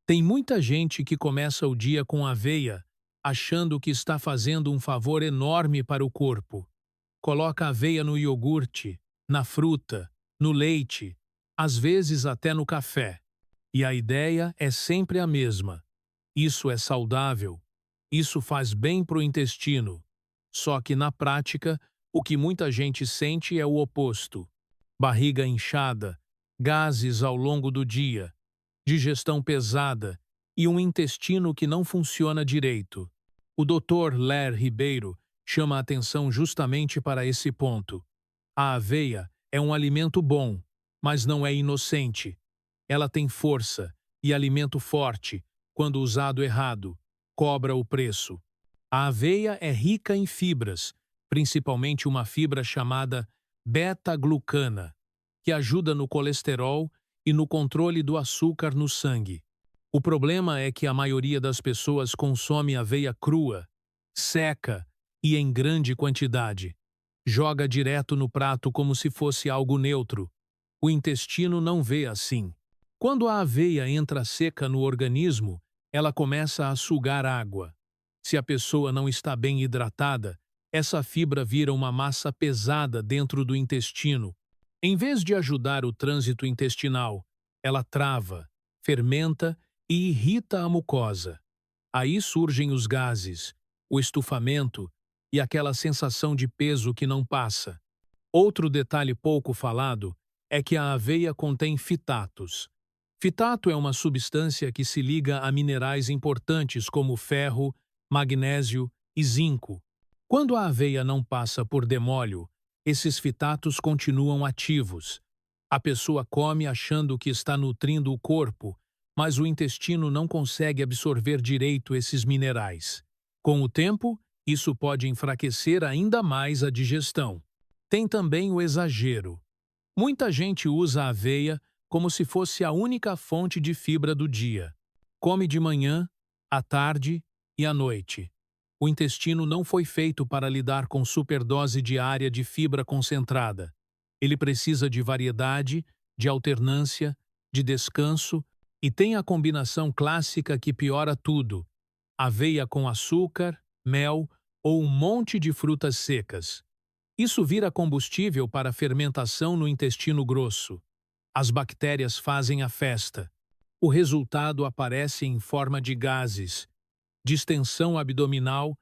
Tem muita gente que começa o dia com aveia, achando que está fazendo um favor enorme para o corpo. Coloca aveia no iogurte, na fruta, no leite, às vezes até no café. E a ideia é sempre a mesma. Isso é saudável. Isso faz bem para o intestino. Só que na prática, o que muita gente sente é o oposto: barriga inchada, gases ao longo do dia, digestão pesada e um intestino que não funciona direito. O Dr. Ler Ribeiro chama a atenção justamente para esse ponto. A aveia é um alimento bom, mas não é inocente. Ela tem força e alimento forte, quando usado errado, cobra o preço. A aveia é rica em fibras, principalmente uma fibra chamada beta-glucana, que ajuda no colesterol e no controle do açúcar no sangue. O problema é que a maioria das pessoas consome aveia crua, seca e em grande quantidade. Joga direto no prato como se fosse algo neutro. O intestino não vê assim. Quando a aveia entra seca no organismo, ela começa a sugar água. Se a pessoa não está bem hidratada, essa fibra vira uma massa pesada dentro do intestino. Em vez de ajudar o trânsito intestinal, ela trava, fermenta e irrita a mucosa. Aí surgem os gases, o estufamento e aquela sensação de peso que não passa. Outro detalhe pouco falado é que a aveia contém fitatos. Fitato é uma substância que se liga a minerais importantes como ferro, magnésio e zinco. Quando a aveia não passa por demólio, esses fitatos continuam ativos. A pessoa come achando que está nutrindo o corpo, mas o intestino não consegue absorver direito esses minerais. Com o tempo, isso pode enfraquecer ainda mais a digestão. Tem também o exagero. Muita gente usa a aveia como se fosse a única fonte de fibra do dia. Come de manhã, à tarde e à noite. O intestino não foi feito para lidar com superdose diária de fibra concentrada. Ele precisa de variedade, de alternância, de descanso e tem a combinação clássica que piora tudo: aveia com açúcar, mel ou um monte de frutas secas. Isso vira combustível para a fermentação no intestino grosso. As bactérias fazem a festa. O resultado aparece em forma de gases, distensão abdominal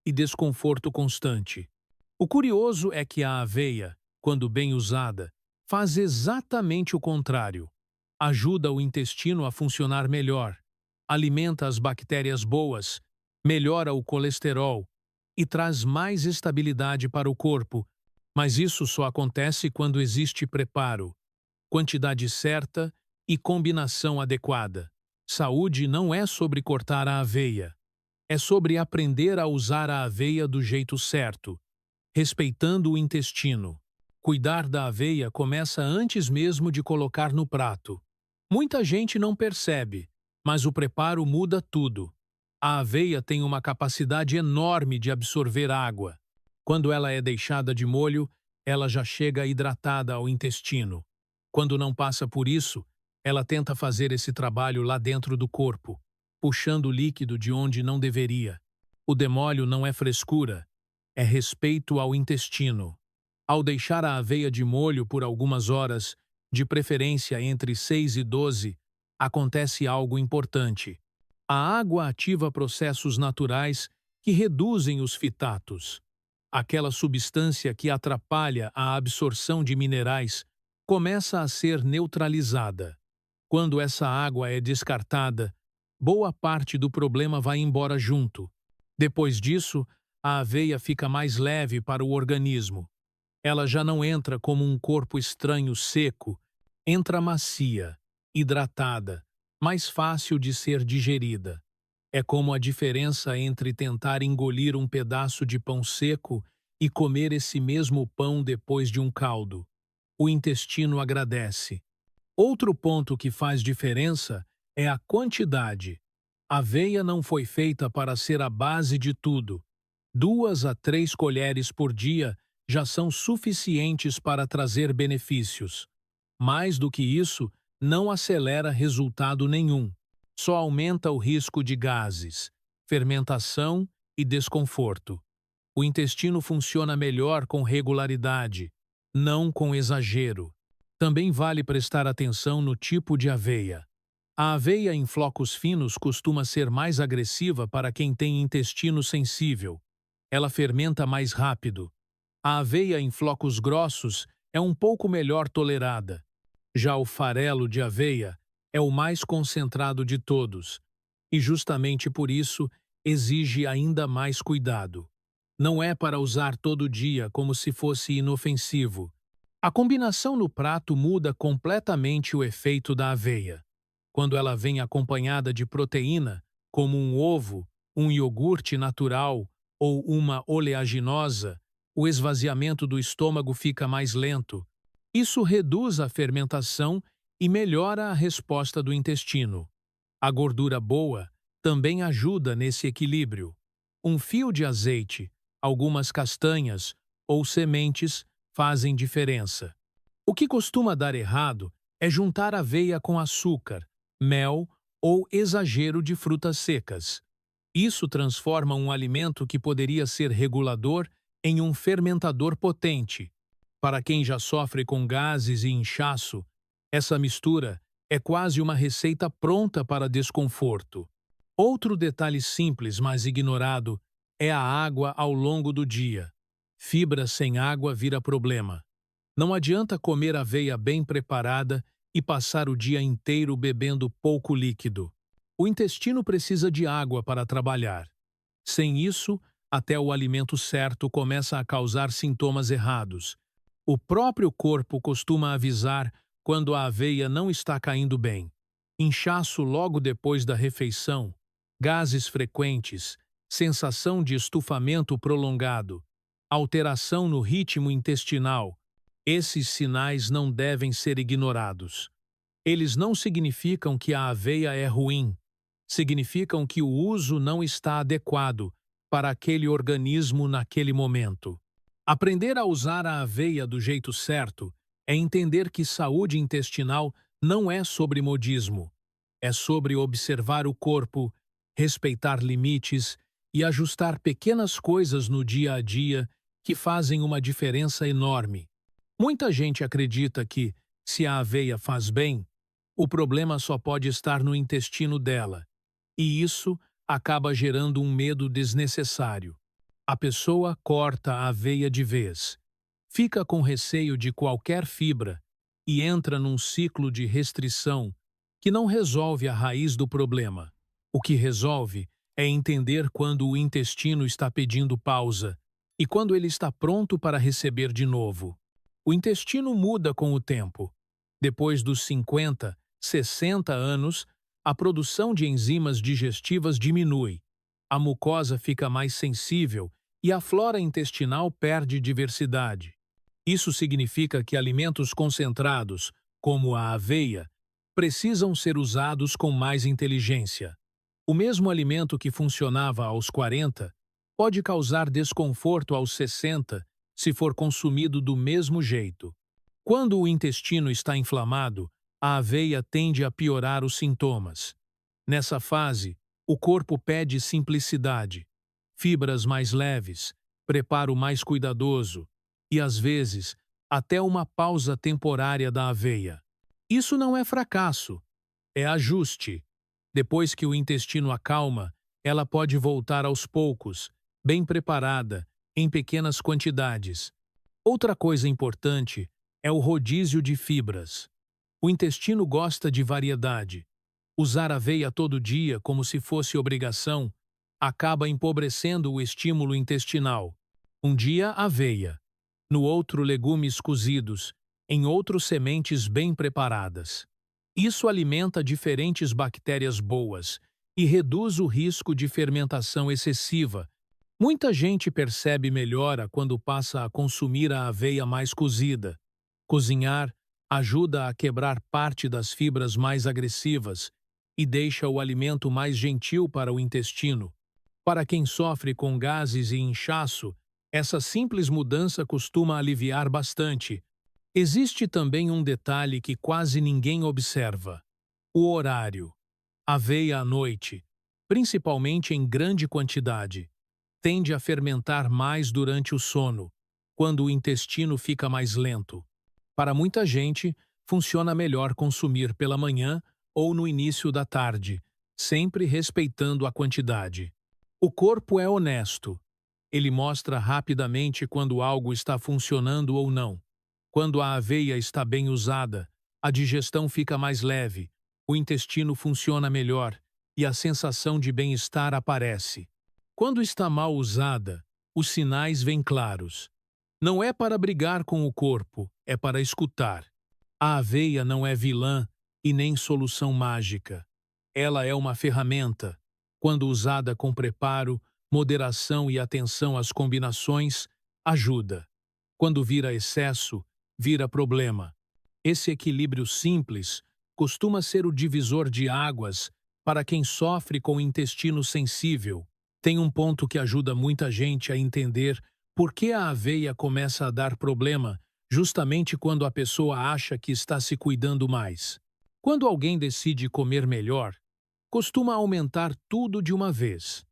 e desconforto constante. O curioso é que a aveia, quando bem usada, faz exatamente o contrário. Ajuda o intestino a funcionar melhor, alimenta as bactérias boas, melhora o colesterol e traz mais estabilidade para o corpo, mas isso só acontece quando existe preparo, quantidade certa e combinação adequada. Saúde não é sobre cortar a aveia, é sobre aprender a usar a aveia do jeito certo, respeitando o intestino. Cuidar da aveia começa antes mesmo de colocar no prato. Muita gente não percebe, mas o preparo muda tudo. A aveia tem uma capacidade enorme de absorver água. Quando ela é deixada de molho, ela já chega hidratada ao intestino. Quando não passa por isso, ela tenta fazer esse trabalho lá dentro do corpo, puxando o líquido de onde não deveria. O demólio não é frescura, é respeito ao intestino. Ao deixar a aveia de molho por algumas horas, de preferência entre 6 e 12, acontece algo importante. A água ativa processos naturais que reduzem os fitatos. Aquela substância que atrapalha a absorção de minerais começa a ser neutralizada. Quando essa água é descartada, boa parte do problema vai embora junto. Depois disso, a aveia fica mais leve para o organismo. Ela já não entra como um corpo estranho seco, entra macia, hidratada, mais fácil de ser digerida. É como a diferença entre tentar engolir um pedaço de pão seco e comer esse mesmo pão depois de um caldo. O intestino agradece. Outro ponto que faz diferença é a quantidade. A aveia não foi feita para ser a base de tudo. 2 a 3 colheres por dia já são suficientes para trazer benefícios. Mais do que isso, não acelera resultado nenhum. só aumenta o risco de gases, fermentação e desconforto. O intestino funciona melhor com regularidade, não com exagero. Também vale prestar atenção no tipo de aveia. A aveia em flocos finos costuma ser mais agressiva para quem tem intestino sensível. Ela fermenta mais rápido. A aveia em flocos grossos é um pouco melhor tolerada. Já o farelo de aveia é o mais concentrado de todos, e justamente por isso exige ainda mais cuidado. Não é para usar todo dia como se fosse inofensivo. A combinação no prato muda completamente o efeito da aveia. Quando ela vem acompanhada de proteína, como um ovo, um iogurte natural ou uma oleaginosa, o esvaziamento do estômago fica mais lento. Isso reduz a fermentação e melhora a resposta do intestino. A gordura boa também ajuda nesse equilíbrio. Um fio de azeite, algumas castanhas ou sementes fazem diferença. O que costuma dar errado é juntar aveia com açúcar, mel ou exagero de frutas secas. Isso transforma um alimento que poderia ser regulador em um fermentador potente. Para quem já sofre com gases e inchaço, essa mistura é quase uma receita pronta para desconforto. Outro detalhe simples, mas ignorado, é a água ao longo do dia. Fibra sem água vira problema. Não adianta comer aveia bem preparada e passar o dia inteiro bebendo pouco líquido. O intestino precisa de água para trabalhar. Sem isso, até o alimento certo começa a causar sintomas errados. O próprio corpo costuma avisar quando a aveia não está caindo bem. Inchaço logo depois da refeição, gases frequentes, sensação de estufamento prolongado, alteração no ritmo intestinal. Esses sinais não devem ser ignorados. Eles não significam que a aveia é ruim. Significam que o uso não está adequado para aquele organismo naquele momento. Aprender a usar a aveia do jeito certo é entender que saúde intestinal não é sobre modismo. É sobre observar o corpo, respeitar limites e ajustar pequenas coisas no dia a dia que fazem uma diferença enorme. Muita gente acredita que, se a aveia faz bem, o problema só pode estar no intestino dela, e isso acaba gerando um medo desnecessário. A pessoa corta a aveia de vez, fica com receio de qualquer fibra e entra num ciclo de restrição que não resolve a raiz do problema. O que resolve é entender quando o intestino está pedindo pausa e quando ele está pronto para receber de novo. O intestino muda com o tempo. Depois dos 50, 60 anos, a produção de enzimas digestivas diminui, a mucosa fica mais sensível e a flora intestinal perde diversidade. Isso significa que alimentos concentrados, como a aveia, precisam ser usados com mais inteligência. O mesmo alimento que funcionava aos 40 pode causar desconforto aos 60 se for consumido do mesmo jeito. Quando o intestino está inflamado, a aveia tende a piorar os sintomas. Nessa fase, o corpo pede simplicidade, fibras mais leves, preparo mais cuidadoso e, às vezes, até uma pausa temporária da aveia. Isso não é fracasso, é ajuste. Depois que o intestino acalma, ela pode voltar aos poucos, bem preparada, em pequenas quantidades. Outra coisa importante é o rodízio de fibras. O intestino gosta de variedade. Usar aveia todo dia como se fosse obrigação acaba empobrecendo o estímulo intestinal. Um dia, aveia. No outro, legumes cozidos. Em outro, sementes bem preparadas. Isso alimenta diferentes bactérias boas e reduz o risco de fermentação excessiva. Muita gente percebe melhora quando passa a consumir a aveia mais cozida. Cozinhar ajuda a quebrar parte das fibras mais agressivas e deixa o alimento mais gentil para o intestino. Para quem sofre com gases e inchaço, essa simples mudança costuma aliviar bastante. Existe também um detalhe que quase ninguém observa: o horário. Aveia à noite, principalmente em grande quantidade, tende a fermentar mais durante o sono, quando o intestino fica mais lento. Para muita gente, funciona melhor consumir pela manhã ou no início da tarde, sempre respeitando a quantidade. O corpo é honesto. Ele mostra rapidamente quando algo está funcionando ou não. Quando a aveia está bem usada, a digestão fica mais leve, o intestino funciona melhor e a sensação de bem-estar aparece. Quando está mal usada, os sinais vêm claros. Não é para brigar com o corpo, é para escutar. A aveia não é vilã e nem solução mágica. Ela é uma ferramenta. Quando usada com preparo, moderação e atenção às combinações, ajuda. Quando vira excesso, vira problema. Esse equilíbrio simples costuma ser o divisor de águas para quem sofre com o intestino sensível. Tem um ponto que ajuda muita gente a entender por que a aveia começa a dar problema justamente quando a pessoa acha que está se cuidando mais. Quando alguém decide comer melhor, costuma aumentar tudo de uma vez.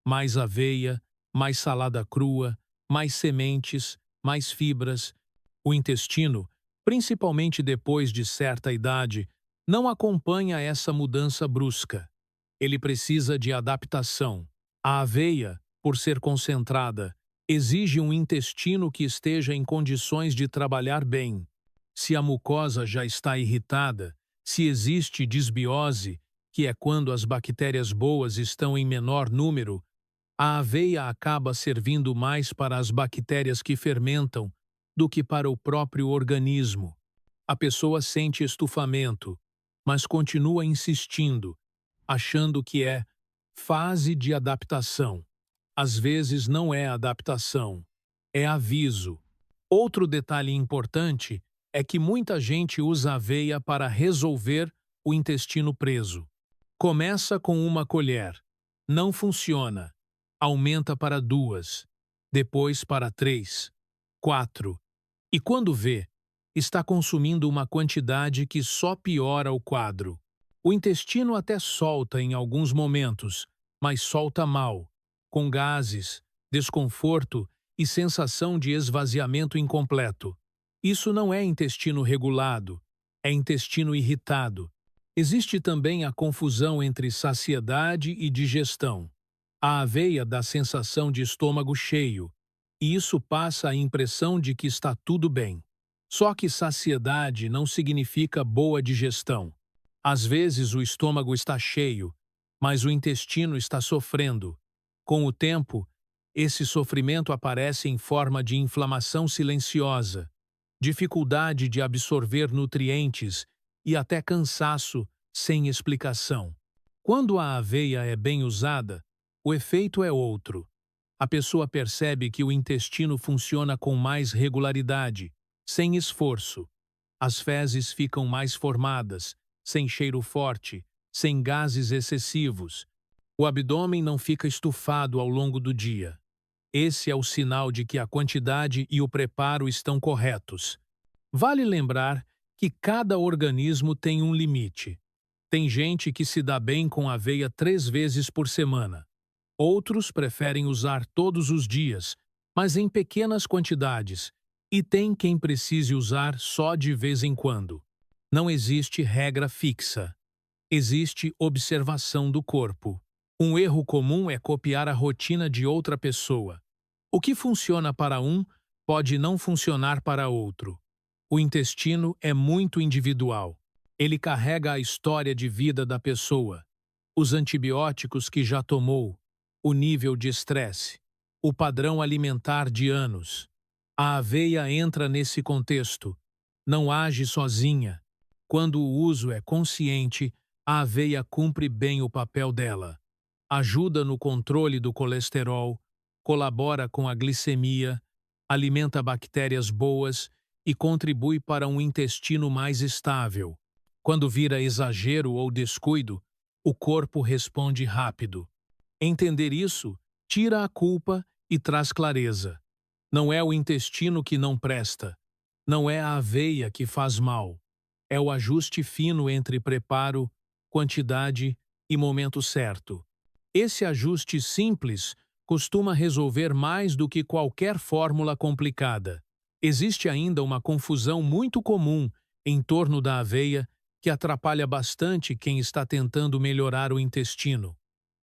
Mais aveia, mais salada crua, mais sementes, mais fibras. O intestino, principalmente depois de certa idade, não acompanha essa mudança brusca. Ele precisa de adaptação. A aveia, por ser concentrada, exige um intestino que esteja em condições de trabalhar bem. Se a mucosa já está irritada, se existe disbiose, que é quando as bactérias boas estão em menor número, a aveia acaba servindo mais para as bactérias que fermentam do que para o próprio organismo. A pessoa sente estufamento, mas continua insistindo, achando que é fase de adaptação. Às vezes não é adaptação, é aviso. Outro detalhe importante é que muita gente usa aveia para resolver o intestino preso. Começa com uma colher, não funciona, aumenta para 2, depois para 3, 4, e quando vê, está consumindo uma quantidade que só piora o quadro. O intestino até solta em alguns momentos, mas solta mal, com gases, desconforto e sensação de esvaziamento incompleto. Isso não é intestino regulado, é intestino irritado. Existe também a confusão entre saciedade e digestão. A aveia dá sensação de estômago cheio, e isso passa a impressão de que está tudo bem. Só que saciedade não significa boa digestão. Às vezes o estômago está cheio, mas o intestino está sofrendo. Com o tempo, esse sofrimento aparece em forma de inflamação silenciosa, dificuldade de absorver nutrientes e até cansaço sem explicação. Quando a aveia é bem usada, o efeito é outro. A pessoa percebe que o intestino funciona com mais regularidade, sem esforço. As fezes ficam mais formadas, sem cheiro forte, sem gases excessivos. O abdômen não fica estufado ao longo do dia. Esse é o sinal de que a quantidade e o preparo estão corretos. Vale lembrar que cada organismo tem um limite. Tem gente que se dá bem com aveia 3 vezes por semana. Outros preferem usar todos os dias, mas em pequenas quantidades, e tem quem precise usar só de vez em quando. Não existe regra fixa. Existe observação do corpo. Um erro comum é copiar a rotina de outra pessoa. O que funciona para um pode não funcionar para outro. O intestino é muito individual. Ele carrega a história de vida da pessoa, os antibióticos que já tomou, o nível de estresse, o padrão alimentar de anos. A aveia entra nesse contexto. Não age sozinha. Quando o uso é consciente, a aveia cumpre bem o papel dela. Ajuda no controle do colesterol, colabora com a glicemia, alimenta bactérias boas e contribui para um intestino mais estável. Quando vira exagero ou descuido, o corpo responde rápido. Entender isso tira a culpa e traz clareza. Não é o intestino que não presta, não é a aveia que faz mal. É o ajuste fino entre preparo, quantidade e momento certo. Esse ajuste simples costuma resolver mais do que qualquer fórmula complicada. Existe ainda uma confusão muito comum em torno da aveia que atrapalha bastante quem está tentando melhorar o intestino.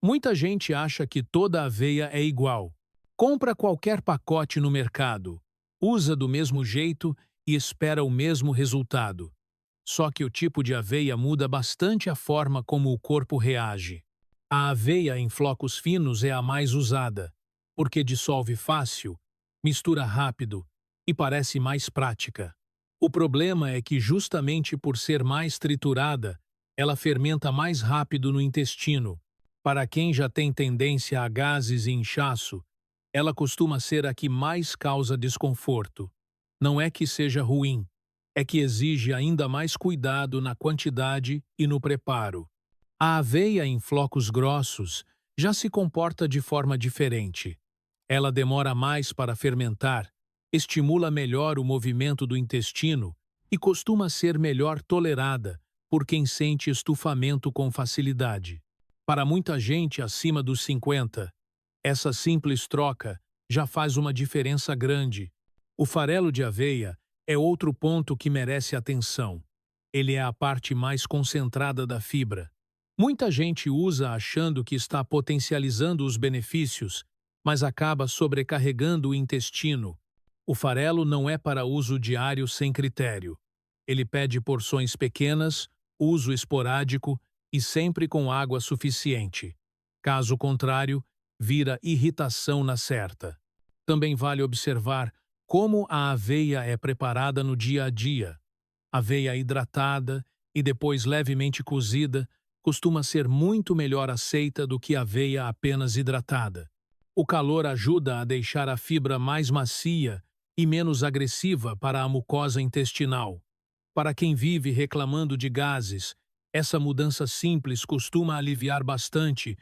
Muita gente acha que toda aveia é igual. Compra qualquer pacote no mercado, usa do mesmo jeito e espera o mesmo resultado. Só que o tipo de aveia muda bastante a forma como o corpo reage. A aveia em flocos finos é a mais usada, porque dissolve fácil, mistura rápido e parece mais prática. O problema é que, justamente por ser mais triturada, ela fermenta mais rápido no intestino. Para quem já tem tendência a gases e inchaço, ela costuma ser a que mais causa desconforto. Não é que seja ruim, é que exige ainda mais cuidado na quantidade e no preparo. A aveia em flocos grossos já se comporta de forma diferente. Ela demora mais para fermentar, estimula melhor o movimento do intestino e costuma ser melhor tolerada por quem sente estufamento com facilidade. Para muita gente acima dos 50, essa simples troca já faz uma diferença grande. O farelo de aveia é outro ponto que merece atenção. Ele é a parte mais concentrada da fibra. Muita gente usa achando que está potencializando os benefícios, mas acaba sobrecarregando o intestino. O farelo não é para uso diário sem critério. Ele pede porções pequenas, uso esporádico e sempre com água suficiente. Caso contrário, vira irritação na certa. Também vale observar como a aveia é preparada no dia a dia. Aveia hidratada e depois levemente cozida costuma ser muito melhor aceita do que aveia apenas hidratada. O calor ajuda a deixar a fibra mais macia e menos agressiva para a mucosa intestinal. Para quem vive reclamando de gases, essa mudança simples costuma aliviar bastante.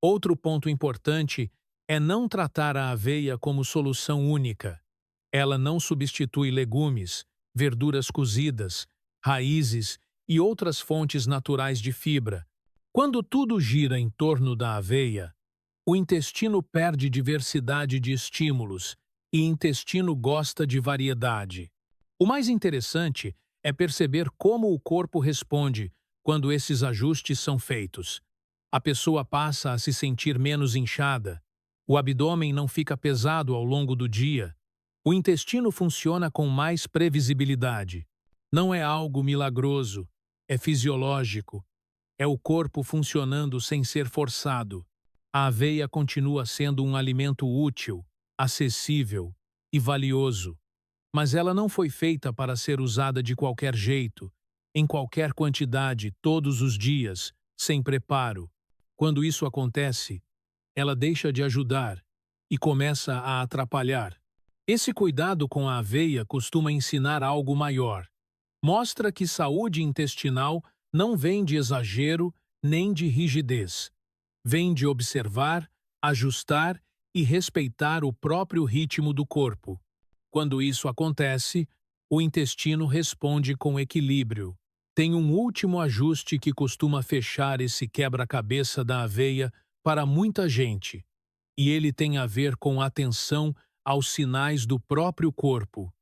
Outro ponto importante é não tratar a aveia como solução única. Ela não substitui legumes, verduras cozidas, raízes e outras fontes naturais de fibra. Quando tudo gira em torno da aveia, o intestino perde diversidade de estímulos e o intestino gosta de variedade. O mais interessante é perceber como o corpo responde quando esses ajustes são feitos. A pessoa passa a se sentir menos inchada, o abdômen não fica pesado ao longo do dia, o intestino funciona com mais previsibilidade. Não é algo milagroso, é fisiológico. É o corpo funcionando sem ser forçado. A aveia continua sendo um alimento útil, acessível e valioso. Mas ela não foi feita para ser usada de qualquer jeito, em qualquer quantidade, todos os dias, sem preparo. Quando isso acontece, ela deixa de ajudar e começa a atrapalhar. Esse cuidado com a aveia costuma ensinar algo maior. Mostra que saúde intestinal não vem de exagero nem de rigidez. Vem de observar, ajustar e respeitar o próprio ritmo do corpo. Quando isso acontece, o intestino responde com equilíbrio. Tem um último ajuste que costuma fechar esse quebra-cabeça da aveia para muita gente, e ele tem a ver com atenção aos sinais do próprio corpo.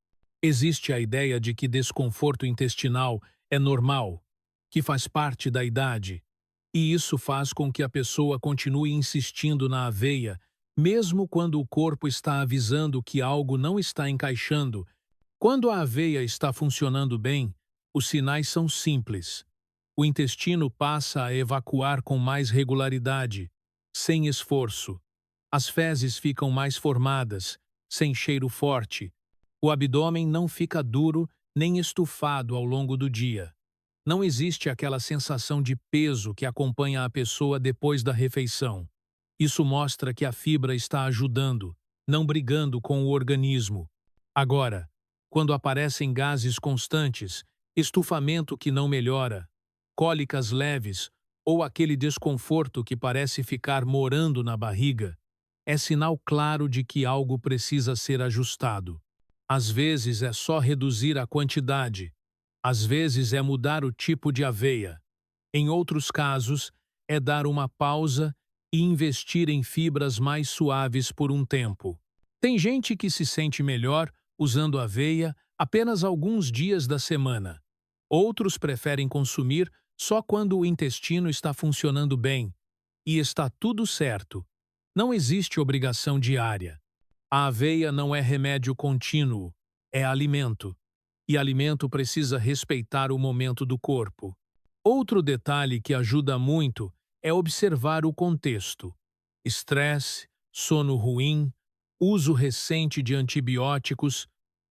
Existe a ideia de que desconforto intestinal é normal, que faz parte da idade, e isso faz com que a pessoa continue insistindo na aveia, mesmo quando o corpo está avisando que algo não está encaixando. Quando a aveia está funcionando bem, os sinais são simples. O intestino passa a evacuar com mais regularidade, sem esforço. As fezes ficam mais formadas, sem cheiro forte. O abdômen não fica duro nem estufado ao longo do dia. Não existe aquela sensação de peso que acompanha a pessoa depois da refeição. Isso mostra que a fibra está ajudando, não brigando com o organismo. Agora, quando aparecem gases constantes, estufamento que não melhora, cólicas leves ou aquele desconforto que parece ficar morando na barriga, é sinal claro de que algo precisa ser ajustado. Às vezes é só reduzir a quantidade, às vezes é mudar o tipo de aveia. Em outros casos, é dar uma pausa e investir em fibras mais suaves por um tempo. Tem gente que se sente melhor usando aveia apenas alguns dias da semana. Outros preferem consumir só quando o intestino está funcionando bem. E está tudo certo. Não existe obrigação diária. A aveia não é remédio contínuo, é alimento. E alimento precisa respeitar o momento do corpo. Outro detalhe que ajuda muito é observar o contexto. Estresse, sono ruim, uso recente de antibióticos,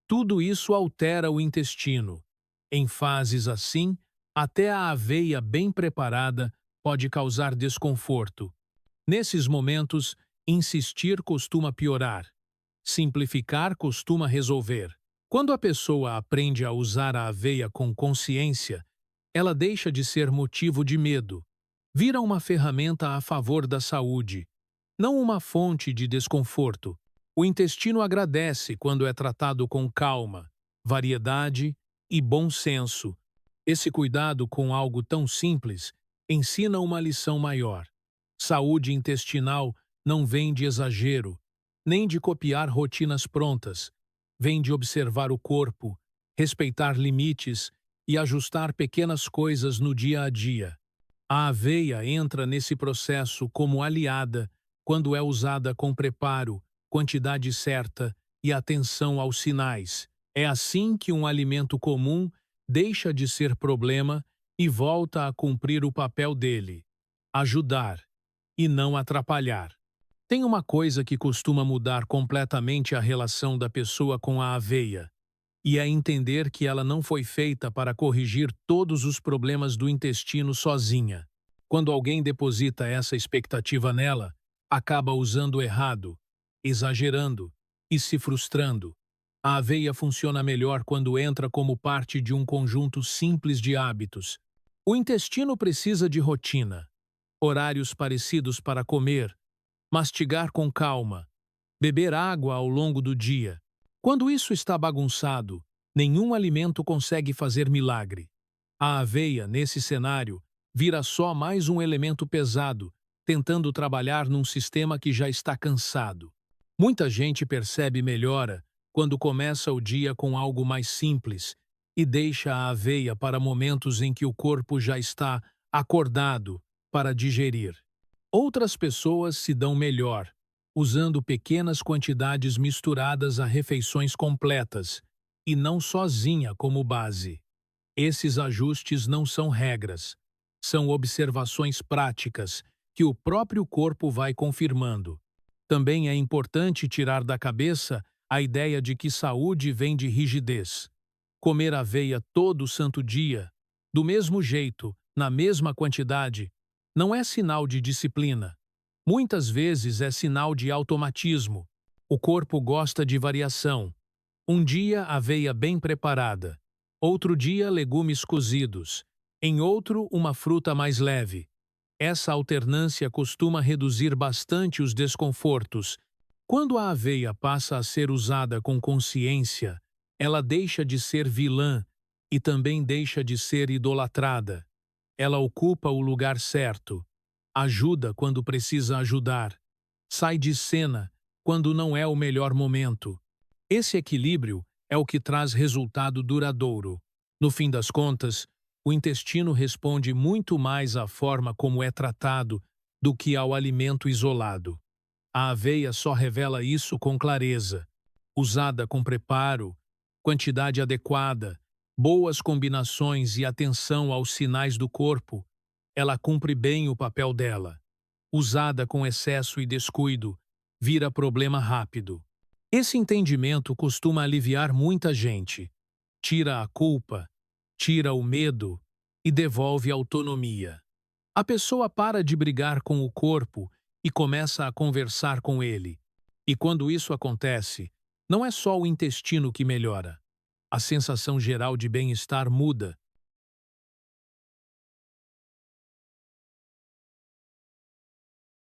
tudo isso altera o intestino. Em fases assim, até a aveia bem preparada pode causar desconforto. Nesses momentos, insistir costuma piorar. Simplificar costuma resolver. Quando a pessoa aprende a usar a aveia com consciência, ela deixa de ser motivo de medo. Vira uma ferramenta a favor da saúde, não uma fonte de desconforto. O intestino agradece quando é tratado com calma, variedade e bom senso. Esse cuidado com algo tão simples ensina uma lição maior. Saúde intestinal não vem de exagero, nem de copiar rotinas prontas. Vem de observar o corpo, respeitar limites e ajustar pequenas coisas no dia a dia. A aveia entra nesse processo como aliada quando é usada com preparo, quantidade certa e atenção aos sinais. É assim que um alimento comum deixa de ser problema e volta a cumprir o papel dele: ajudar e não atrapalhar. Tem uma coisa que costuma mudar completamente a relação da pessoa com a aveia, e é entender que ela não foi feita para corrigir todos os problemas do intestino sozinha. Quando alguém deposita essa expectativa nela, acaba usando errado, exagerando e se frustrando. A aveia funciona melhor quando entra como parte de um conjunto simples de hábitos. O intestino precisa de rotina, horários parecidos para comer, mastigar com calma, beber água ao longo do dia. Quando isso está bagunçado, nenhum alimento consegue fazer milagre. A aveia, nesse cenário, vira só mais um elemento pesado, tentando trabalhar num sistema que já está cansado. Muita gente percebe melhora quando começa o dia com algo mais simples e deixa a aveia para momentos em que o corpo já está acordado para digerir. Outras pessoas se dão melhor, usando pequenas quantidades misturadas a refeições completas, e não sozinha como base. Esses ajustes não são regras, são observações práticas que o próprio corpo vai confirmando. Também é importante tirar da cabeça a ideia de que saúde vem de rigidez. Comer aveia todo santo dia, do mesmo jeito, na mesma quantidade, não é sinal de disciplina. Muitas vezes é sinal de automatismo. O corpo gosta de variação. Um dia, aveia bem preparada. Outro dia, legumes cozidos. Em outro, uma fruta mais leve. Essa alternância costuma reduzir bastante os desconfortos. Quando a aveia passa a ser usada com consciência, ela deixa de ser vilã e também deixa de ser idolatrada. Ela ocupa o lugar certo, ajuda quando precisa ajudar, sai de cena quando não é o melhor momento. Esse equilíbrio é o que traz resultado duradouro. No fim das contas, o intestino responde muito mais à forma como é tratado do que ao alimento isolado. A aveia só revela isso com clareza. Usada com preparo, quantidade adequada, boas combinações e atenção aos sinais do corpo, ela cumpre bem o papel dela. Usada com excesso e descuido, vira problema rápido. Esse entendimento costuma aliviar muita gente. Tira a culpa, tira o medo e devolve autonomia. A pessoa para de brigar com o corpo e começa a conversar com ele. E quando isso acontece, não é só o intestino que melhora. A sensação geral de bem-estar muda.